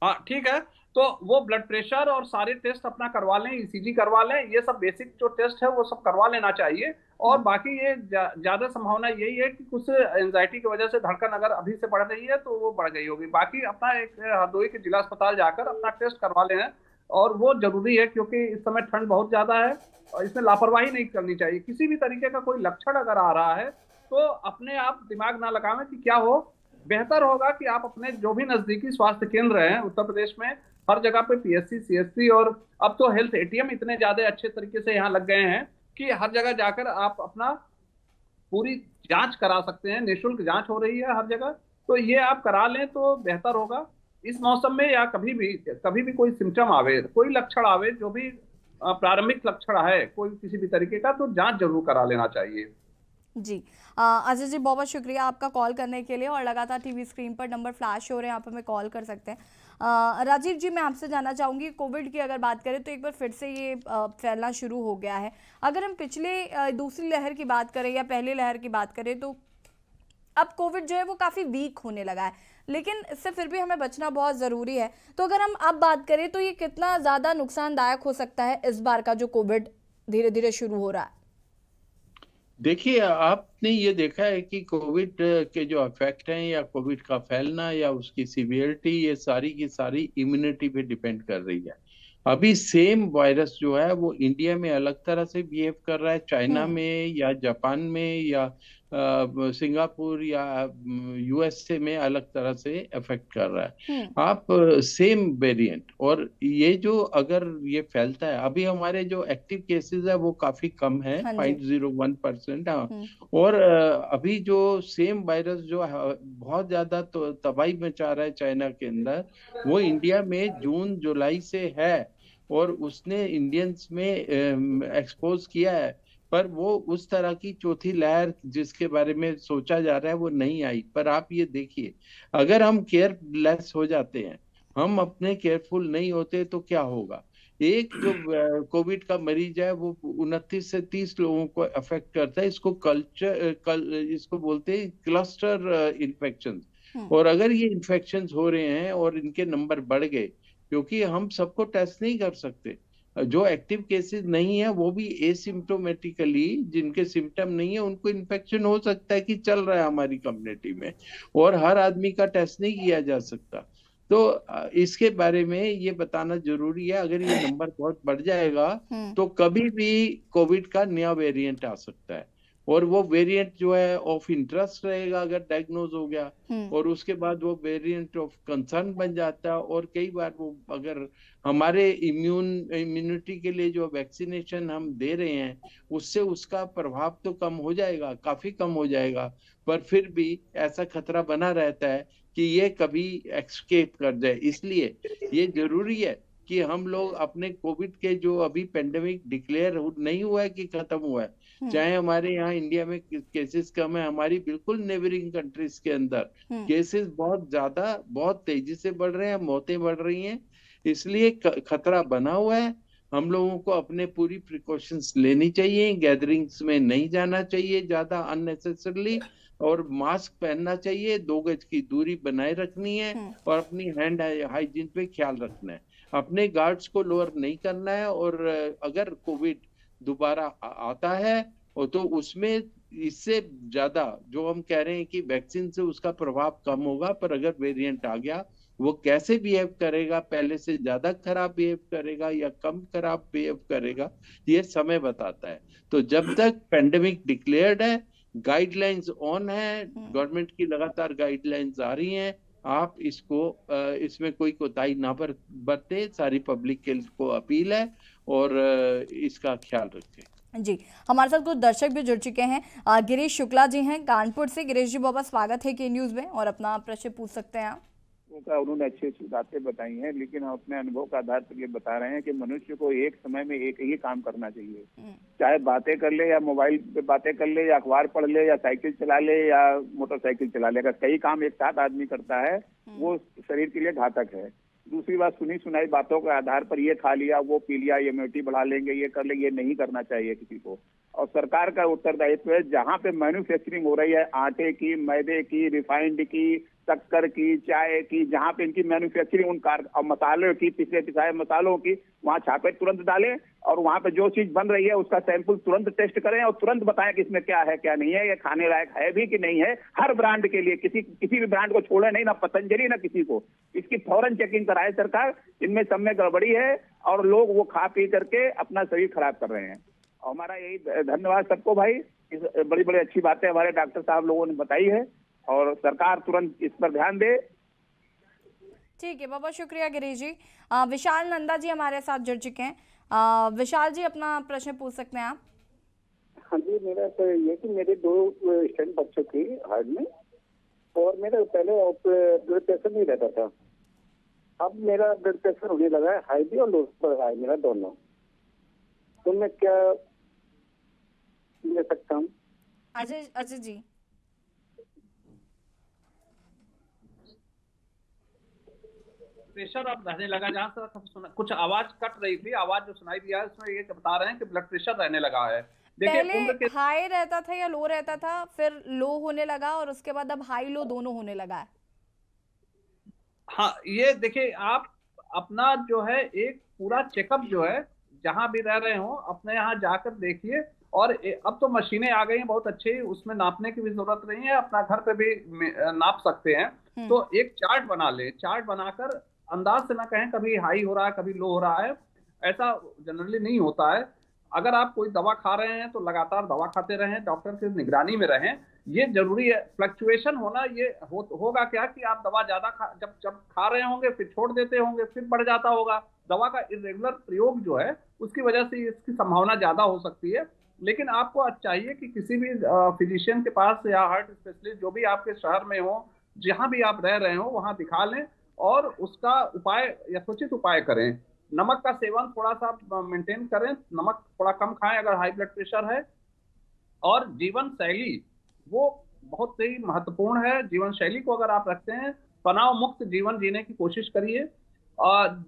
हाँ ठीक है, तो वो ब्लड प्रेशर और सारे टेस्ट अपना करवा लें, ईसीजी करवा लें, ये सब बेसिक जो टेस्ट है वो सब करवा लेना चाहिए। और बाकी ये ज्यादा संभावना यही है कि कुछ एंजाइटी की वजह से धड़कन अगर अभी से बढ़ रही है तो वो बढ़ गई होगी। बाकी अपना एक हरदोई के जिला अस्पताल जाकर अपना टेस्ट करवा लें, और वो जरूरी है क्योंकि इस समय ठंड बहुत ज्यादा है और इसमें लापरवाही नहीं करनी चाहिए। किसी भी तरीके का कोई लक्षण अगर आ रहा है तो अपने आप दिमाग ना लगावें कि क्या हो। बेहतर होगा कि आप अपने जो भी नजदीकी स्वास्थ्य केंद्र हैं उत्तर प्रदेश में, हर जगह पे पीएससी, सीएससी और अब तो हेल्थ एटीएम इतने ज्यादा अच्छे तरीके से यहाँ लग गए हैं कि हर जगह जाकर आप अपना पूरी जांच करा सकते हैं। निःशुल्क जांच हो रही है हर जगह, तो ये आप करा लें तो बेहतर होगा। इस मौसम में या कभी भी कोई सिम्टम आवे, कोई लक्षण आवे, जो भी प्रारंभिक लक्षण है कोई किसी भी तरीके का, तो जांच जरूर करा लेना चाहिए। जी अजय जी, बहुत बहुत शुक्रिया आपका कॉल करने के लिए, और लगातार टीवी स्क्रीन पर नंबर फ्लैश हो रहे हैं, आप हमें कॉल कर सकते हैं। राजीव जी, मैं आपसे जानना चाहूँगी, कोविड की अगर बात करें तो एक बार फिर से ये फैलना शुरू हो गया है। अगर हम पिछले दूसरी लहर की बात करें या पहली लहर की बात करें तो अब कोविड जो है वो काफ़ी वीक होने लगा है, लेकिन इससे फिर भी हमें बचना बहुत ज़रूरी है। तो अगर हम अब बात करें तो ये कितना ज़्यादा नुकसानदायक हो सकता है इस बार का जो कोविड धीरे धीरे शुरू हो रहा है? देखिए, आपने ये देखा है कि कोविड के जो इफेक्ट हैं या कोविड का फैलना या उसकी सीवियरिटी, ये सारी की सारी इम्यूनिटी पे डिपेंड कर रही है। अभी सेम वायरस जो है वो इंडिया में अलग तरह से बिहेव कर रहा है, चाइना में या जापान में या सिंगापुर या यूएसए में अलग तरह से अफेक्ट कर रहा है। आप सेम वेरिएंट, और ये जो अगर ये फैलता है, अभी हमारे जो एक्टिव केसेस है वो काफी कम है, 0.01%। हाँ, और अभी जो सेम वायरस जो बहुत ज्यादा तो तबाही मचा रहा है चाइना के अंदर, वो इंडिया में जून जुलाई से है और उसने इंडियंस में एक्सपोज किया है, पर वो उस तरह की चौथी लहर जिसके बारे में सोचा जा रहा है वो नहीं आई। पर आप ये देखिए, अगर हम केयरलेस हो जाते हैं, हम अपने केयरफुल नहीं होते तो क्या होगा? एक जो कोविड का मरीज है वो 29 से 30 लोगों को अफेक्ट करता है। इसको बोलते हैं क्लस्टर इन्फेक्शन। और अगर ये इन्फेक्शन हो रहे हैं और इनके नंबर बढ़ गए, क्योंकि हम सबको टेस्ट नहीं कर सकते, जो एक्टिव केसेस नहीं है वो भी एसिम्प्टोमेटिकली, जिनके सिम्टम नहीं है, उनको इन्फेक्शन हो सकता है कि चल रहा है हमारी कम्युनिटी में, और हर आदमी का टेस्ट नहीं किया जा सकता। तो इसके बारे में ये बताना जरूरी है। अगर ये नंबर बहुत बढ़ जाएगा तो कभी भी कोविड का नया वेरिएंट आ सकता है, और वो वेरिएंट जो है ऑफ इंटरेस्ट रहेगा अगर डायग्नोज हो गया, और उसके बाद वो वेरिएंट ऑफ कंसर्न बन जाता है। और कई बार वो अगर हमारे इम्यूनिटी के लिए जो वैक्सीनेशन हम दे रहे हैं उससे उसका प्रभाव तो कम हो जाएगा, काफी कम हो जाएगा, पर फिर भी ऐसा खतरा बना रहता है कि ये कभी एस्केप कर जाए। इसलिए ये जरूरी है कि हम लोग अपने कोविड के जो अभी पेंडेमिक डिक्लेयर नहीं हुआ है कि खत्म हुआ है, चाहे हमारे यहाँ इंडिया में केसेस कम है, हमारी बिल्कुल नेबरिंग कंट्रीज के अंदर केसेस बहुत ज्यादा बहुत तेजी से बढ़ रहे हैं, मौतें बढ़ रही हैं, इसलिए खतरा बना हुआ है। हम लोगों को अपने पूरी प्रिकॉशंस लेनी चाहिए, गैदरिंग्स में नहीं जाना चाहिए ज्यादा अननेसेसरली, और मास्क पहनना चाहिए, 2 गज की दूरी बनाए रखनी है, और अपनी हैंड हाइजीन पे ख्याल रखना है, अपने गार्ड्स को लोअर नहीं करना है। और अगर कोविड दोबारा आता है और तो उसमें इससे ज्यादा जो हम कह रहे हैं कि वैक्सीन से उसका प्रभाव कम होगा, पर अगर वेरिएंट आ गया वो कैसे बिहेव करेगा, पहले से ज्यादा खराब बिहेव करेगा या कम खराब बिहेव करेगा, ये समय बताता है। तो जब तक पेंडेमिक डिक्लेयर्ड है, गाइडलाइंस ऑन है, गवर्नमेंट की लगातार गाइडलाइंस आ रही हैं, आप इसमें कोई कोताही ना बरते, सारी पब्लिक को अपील है, और इसका ख्याल रखें। जी, हमारे साथ कुछ दर्शक भी जुड़ चुके हैं। गिरीश शुक्ला जी हैं कानपुर से। गिरीश जी बहुत स्वागत है के न्यूज में, और अपना प्रश्न पूछ सकते हैं आप। उन्होंने अच्छी अच्छी बातें बताई हैं, लेकिन हम अपने अनुभव के आधार पर ये बता रहे हैं कि मनुष्य को एक समय में एक ही काम करना चाहिए, चाहे बातें कर ले या मोबाइल पे बातें कर ले या अखबार पढ़ ले या साइकिल चला ले या मोटरसाइकिल चला ले। अगर कई काम एक साथ आदमी करता है वो शरीर के लिए घातक है। दूसरी बात, सुनी सुनाई बातों के आधार पर ये खा लिया, वो पी लिया, इम्यूनिटी बढ़ा लेंगे, ये कर लेंगे, ये नहीं करना चाहिए किसी को। और सरकार का उत्तरदायित्व है, जहाँ पे मैन्युफैक्चरिंग हो रही है आटे की, मैदे की, रिफाइंड की, शक्कर की, चाय की, जहाँ पे इनकी मैन्युफैक्चरिंग और मसालों की, पिसे पिसाए मसालों की, वहाँ छापे तुरंत डालें, और वहाँ पे जो चीज बन रही है उसका सैंपल तुरंत टेस्ट करें और तुरंत बताएं कि इसमें क्या है क्या नहीं है, ये खाने लायक है भी कि नहीं है। हर ब्रांड के लिए, किसी भी ब्रांड को छोड़े नहीं, ना पतंजलि ना किसी को, इसकी फौरन चेकिंग कराए सरकार। इनमें सब में गड़बड़ी है और लोग वो खा पी करके अपना शरीर खराब कर रहे हैं। और हमारा यही धन्यवाद सबको भाई, इस बड़ी बड़ी अच्छी बातें हमारे डॉक्टर साहब लोगों ने बताई है, और सरकार तुरंत इस पर ध्यान दे। ठीक है, बहुत शुक्रिया गिरीश जी। विशाल नंदा जी हमारे साथ जुड़ चुके हैं। विशाल जी अपना प्रश्न पूछ सकते हैं आप। हाँ जी, मेरा तो ये कि मेरे 2 स्टेंट बच्चों की हार्ट में, और मेरा पहले ब्लड प्रेशर नहीं रहता था, अब मेरा ब्लड प्रेशर होने लगा है, हाई भी और लो पर हाई मेरा दोनों। तो मैं क्या ले सकता हूँ? अजय जी, प्रेशर अब रहने लगा, जहाँ से कुछ आवाज कट रही थी, आवाज जो सुनाई दिया है उसमें ये बता रहे हैं कि ब्लड प्रेशर रहने लगा है। पहले हाई रहता था या लो रहता था, फिर लो होने लगा, और उसके बाद अब हाई लो दोनों होने लगा है। हाँ, ये देखिए, आप अपना जो है एक पूरा चेकअप जो है जहां भी रह रहे हो अपने यहाँ जाकर देखिए। और अब तो मशीनें आ गई हैं बहुत अच्छी, उसमें नापने की भी जरूरत नहीं है, अपना घर पे भी नाप सकते हैं। तो एक चार्ट बना ले, चार्ट बनाकर अंदाज से ना कहें कभी हाई हो रहा है कभी लो हो रहा है, ऐसा जनरली नहीं होता है। अगर आप कोई दवा खा रहे हैं तो लगातार दवा खाते रहें, डॉक्टर की निगरानी में रहें, ये जरूरी है। फ्लक्चुएशन होना ये होगा क्या कि आप दवा ज्यादा जब खा रहे होंगे फिर छोड़ देते होंगे, फिर बढ़ जाता होगा। दवा का इरेगुलर प्रयोग जो है उसकी वजह से इसकी संभावना ज्यादा हो सकती है। लेकिन आपको चाहिए कि किसी भी फिजिशियन के पास या हार्ट स्पेशलिस्ट जो भी आपके शहर में हो, जहां भी आप रह रहे हो, वहां दिखा लें और उसका उपाय यथोचित उपाय करें। नमक का सेवन थोड़ा सा मेंटेन करें, नमक थोड़ा कम खाएं अगर हाई ब्लड प्रेशर है। और जीवन शैली वो बहुत ही महत्वपूर्ण है। जीवन शैली को अगर आप रखते हैं, तनाव मुक्त जीवन जीने की कोशिश करिए। और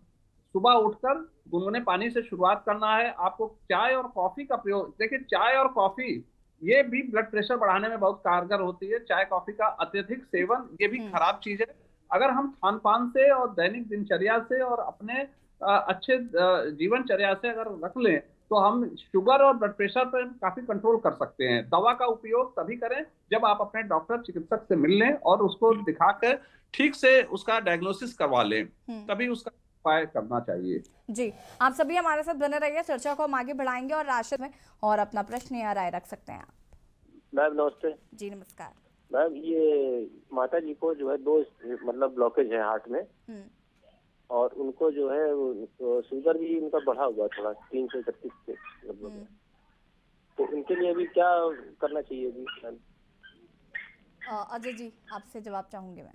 सुबह उठकर गुनगुने पानी से शुरुआत करना है। आपको चाय और कॉफी का प्रयोग, देखिए चाय और कॉफी ये भी ब्लड प्रेशर बढ़ाने में बहुत कारगर होती है। चाय कॉफी का अत्यधिक सेवन ये भी खराब चीज है। अगर हम खान पान से और दैनिक दिनचर्या से और अपने अच्छे जीवनचर्या से अगर रख लें तो हम शुगर और ब्लड प्रेशर पर काफी कंट्रोल कर सकते हैं। दवा का उपयोग तभी करें जब आप अपने डॉक्टर चिकित्सक से मिल लें और उसको दिखाकर ठीक से उसका डायग्नोसिस करवा लें, तभी उसका उपाय करना चाहिए। जी, आप सभी हमारे साथ बने रहिए, चर्चा को हम आगे बढ़ाएंगे और राष्ट्र में और अपना प्रश्न या राय रख सकते हैं आप। मैम नमस्ते। जी नमस्कार। मैम ये माता जी को जो है 2 मतलब ब्लॉकेज है हार्ट में, और उनको जो है शुगर भी उनका बढ़ा हुआ थोड़ा 331 से लगभग, तो उनके लिए अभी क्या करना चाहिए जी मैम? अजय जी आपसे जवाब चाहूंगी मैं।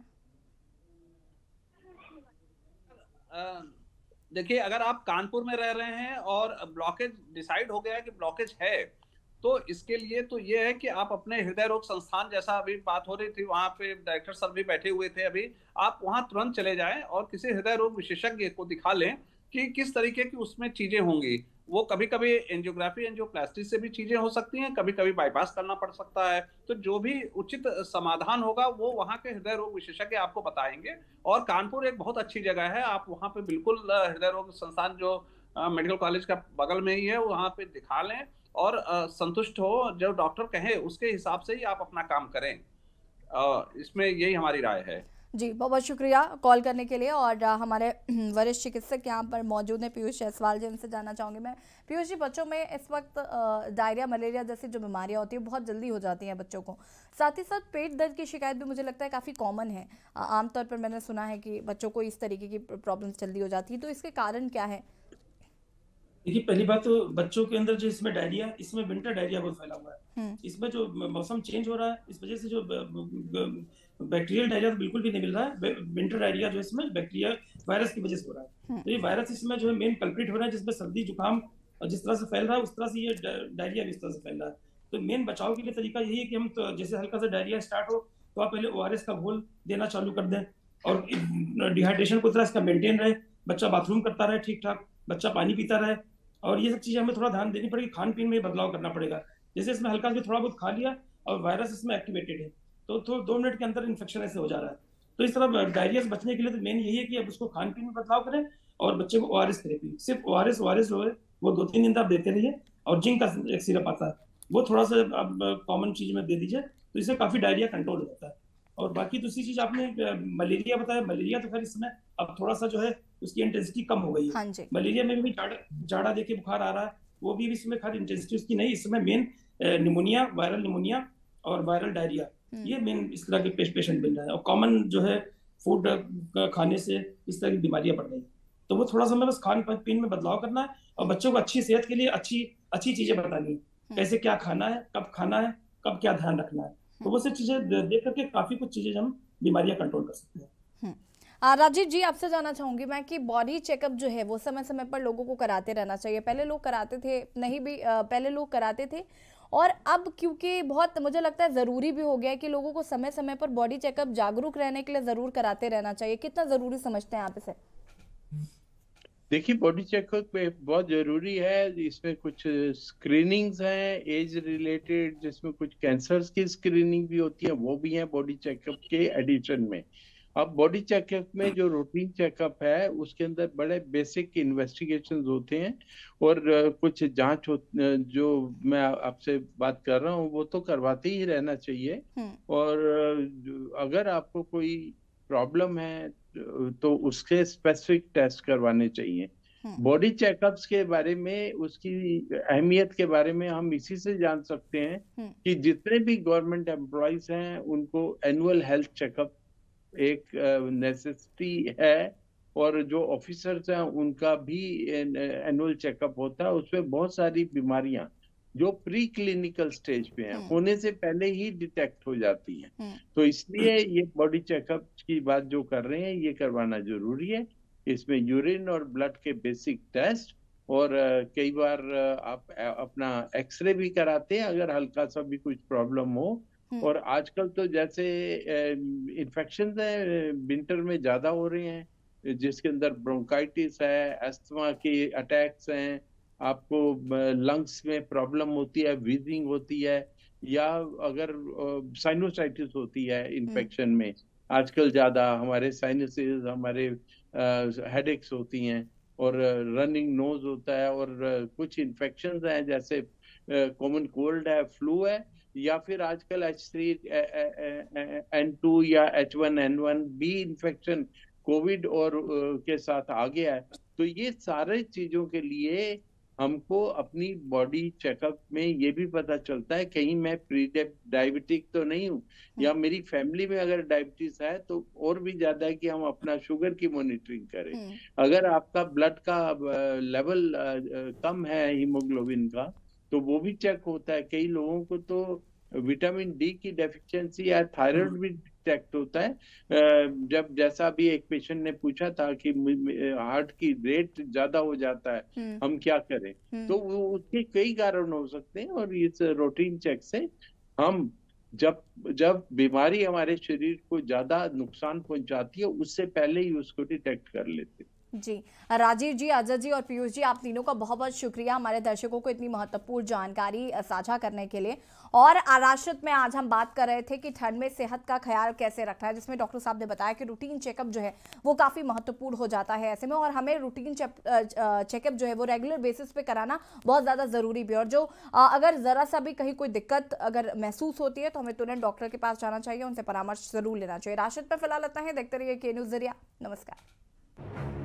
देखिए, अगर आप कानपुर में रह रहे हैं और ब्लॉकेज डिसाइड हो गया है कि ब्लॉकेज है, तो इसके लिए तो ये है कि आप अपने हृदय रोग संस्थान, जैसा अभी बात हो रही थी, वहां पे डायरेक्टर सर भी बैठे हुए थे अभी, आप वहां तुरंत चले जाएं और किसी हृदय रोग विशेषज्ञ को दिखा लें कि किस तरीके की उसमें चीजें होंगी। वो कभी कभी एंजियोग्राफी एंजियोप्लास्टी से भी चीजें हो सकती हैं, कभी कभी बाईपास करना पड़ सकता है। तो जो भी उचित समाधान होगा वो वहाँ के हृदय रोग विशेषज्ञ आपको बताएंगे। और कानपुर एक बहुत अच्छी जगह है, आप वहाँ पे बिल्कुल हृदय रोग संस्थान जो मेडिकल कॉलेज का बगल में ही है, वहाँ पे दिखा लें और संतुष्ट हो, जो डॉक्टर कहे उसके हिसाब से ही आप अपना काम करें। इसमें यही हमारी राय है। जी बहुत बहुत शुक्रिया कॉल करने के लिए। और हमारे वरिष्ठ चिकित्सक यहाँ पर मौजूद हैं पीयूष जायसवाल जी, उनसे जानना चाहूँगी मैं। पीयूष जी, बच्चों में इस वक्त डायरिया मलेरिया जैसी जो बीमारियाँ होती है बहुत जल्दी हो जाती हैं बच्चों को, साथ ही साथ पेट दर्द की शिकायत भी मुझे लगता है काफ़ी कॉमन है। आमतौर पर मैंने सुना है कि बच्चों को इस तरीके की प्रॉब्लम्स जल्दी हो जाती है, तो इसके कारण क्या है? देखिए, पहली बात तो बच्चों के अंदर जो इसमें डायरिया, इसमें विंटर डायरिया बहुत फैला हुआ है। इसमें जो मौसम चेंज हो रहा है, इस वजह से जो बैक्टीरियल डायरिया तो बिल्कुल भी नहीं मिल रहा है। विंटर डायरिया जो इसमें बैक्टीरिया वायरस की वजह से हो रहा है। तो ये वायरस इसमें जो है मेन कल्प्रिट हो रहा है, जिसमें सर्दी जुकाम जिस तरह से फैल रहा है उस तरह से ये डायरिया भी इस तरह से फैल रहा है। तो मेन बचाव के लिए तरीका यही है कि हम तो जैसे हल्का सा डायरिया स्टार्ट हो तो आप पहले ORS का घोल देना चालू कर दें, और डिहाइड्रेशन को तरह इसका मेंटेन रहे, बच्चा बाथरूम करता रहे ठीक ठाक, बच्चा पानी पीता रहे, और ये सब चीजें हमें थोड़ा ध्यान देनी पड़ेगी। खान पीन में बदलाव करना पड़ेगा। जैसे इसमें हल्का भी थोड़ा बहुत खा लिया और वायरस इसमें एक्टिवेटेड है तो 2 मिनट के अंदर इन्फेक्शन ऐसे हो जा रहा है। तो इस तरह डायरिया से बचने के लिए तो मेन यही है कि अब उसको खान पीन में बदलाव करें और बच्चे को ORS थेरेपी, सिर्फ ORS जो है वो 2-3 दिन आप देते रहिए, और जिंक का एक सिरप आता है वो थोड़ा सा अब कॉमन चीज में दे दीजिए, तो इससे काफी डायरिया कंट्रोल हो जाता है। और बाकी दूसरी चीज आपने मलेरिया बताया, मलेरिया तो खैर इसमें अब थोड़ा सा जो है उसकी इंटेंसिटी कम हो गई है। हाँ, मलेरिया में भी जाड़ा देके बुखार आ रहा है, वो भी इसमें खाली इंटेंसिटी उसकी नहीं, इसमें मेन निमोनिया, वायरल निमोनिया और वायरल डायरिया, ये मेन इस तरह के पेशेंट मिल रहा है। और कॉमन जो है फूड खाने से इस तरह की बीमारियां बढ़ रही है, तो वो थोड़ा सा हमें बस खान पीन में बदलाव करना है और बच्चों को अच्छी सेहत के लिए अच्छी चीजें बतानी है, कैसे क्या खाना है, कब क्या ध्यान रखना है। तो वो सब चीजें देख करके काफी कुछ चीजें हम बीमारियां कंट्रोल कर सकते हैं। राजीव जी, आपसे जानना चाहूंगी मैं कि बॉडी चेकअप जो है वो समय समय पर लोगों को कराते रहना चाहिए। पहले लोग कराते थे नहीं भी, पहले लोग कराते थे, और अब क्योंकि बहुत मुझे लगता है ज़रूरी भी हो गया है कि लोगों को समय समय पर बॉडी चेकअप जागरूक रहने के लिए ज़रूर कराते रहना चाहिए। कितना ज़रूरी समझते हैं आप इसे? देखिए, बॉडी चेकअप बहुत जरूरी है। इसमें कुछ स्क्रीनिंग्स हैं एज रिलेटेड, जिसमें कुछ कैंसर्स की स्क्रीनिंग भी होती है, वो भी है बॉडी चेकअप के एडिशन में। अब बॉडी चेकअप में जो रूटीन चेकअप है उसके अंदर बड़े बेसिक इन्वेस्टिगेशंस होते हैं, और कुछ जांच जो मैं आपसे बात कर रहा हूँ वो तो करवाते ही रहना चाहिए। और अगर आपको कोई प्रॉब्लम है तो उसके स्पेसिफिक टेस्ट करवाने चाहिए। बॉडी चेकअप्स के बारे में, उसकी अहमियत के बारे में हम इसी से जान सकते हैं कि जितने भी गवर्नमेंट एम्प्लॉयज हैं उनको एनुअल हेल्थ चेकअप एक नेसेसिटी है, और जो ऑफिसर्स हैं उनका भी एनुअल चेकअप होता है। उसमें बहुत सारी बीमारियां जो प्री क्लिनिकल स्टेज पे हैं होने से पहले ही डिटेक्ट हो जाती हैं। तो इसलिए ये बॉडी चेकअप की बात जो कर रहे हैं ये करवाना जरूरी है। इसमें यूरिन और ब्लड के बेसिक टेस्ट, और कई बार आप अपना एक्सरे भी कराते हैं अगर हल्का सा भी कुछ प्रॉब्लम हो। और आजकल तो जैसे इन्फेक्शन है विंटर में ज्यादा हो रहे हैं, जिसके अंदर ब्रोंकाइटिस है, अस्थमा के अटैक्स हैं, आपको लंग्स में प्रॉब्लम होती है, व्हीजिंग होती है, या अगर साइनोसाइटिस होती है इन्फेक्शन में, आजकल ज्यादा हमारे साइनसेस, हमारे हेडेक्स होती हैं, और रनिंग नोज होता है, और कुछ इन्फेक्शंस हैं जैसे कॉमन कोल्ड है, फ्लू है, या फिर आजकल H3N2 या H1N1 भी इन्फेक्शन कोविड और के साथ आ गया है। तो ये सारे चीजों के लिए हमको अपनी बॉडी चेकअप में ये भी पता चलता है कहीं मैं प्री डायबिटिक तो नहीं हूँ, या मेरी फैमिली में अगर डायबिटीज है तो और भी ज्यादा है कि हम अपना शुगर की मॉनिटरिंग करें। अगर आपका ब्लड का लेवल कम है हीमोग्लोबिन का, तो वो भी चेक होता है। कई लोगों को तो विटामिन डी की डेफिशिएंसी या थायराइड भी डिटेक्ट होता है। जब जैसा अभी एक पेशेंट ने पूछा था कि हार्ट की रेट ज्यादा हो जाता है, हम क्या करें, तो वो उसके कई कारण हो सकते हैं। और इस रूटीन चेक से हम जब बीमारी हमारे शरीर को ज्यादा नुकसान पहुंचाती है, उससे पहले ही उसको डिटेक्ट कर लेते हैं। जी, राजीव जी, अजय जी और पीयूष जी, आप तीनों का बहुत बहुत शुक्रिया हमारे दर्शकों को इतनी महत्वपूर्ण जानकारी साझा करने के लिए। और राष्ट्र में आज हम बात कर रहे थे कि ठंड में सेहत का ख्याल कैसे रखना है, जिसमें डॉक्टर साहब ने बताया कि रूटीन चेकअप जो है वो काफ़ी महत्वपूर्ण हो जाता है ऐसे में, और हमें रूटीन चेकअप जो है वो रेगुलर बेसिस पे कराना बहुत ज़्यादा ज़रूरी भी है। और जो अगर ज़रा सा भी कहीं कोई दिक्कत अगर महसूस होती है तो हमें तुरंत डॉक्टर के पास जाना चाहिए, उनसे परामर्श जरूर लेना चाहिए। राष्ट्र में फिलहाल इतना है, देखते रहिए के न्यूज़ ज़रिया। नमस्कार।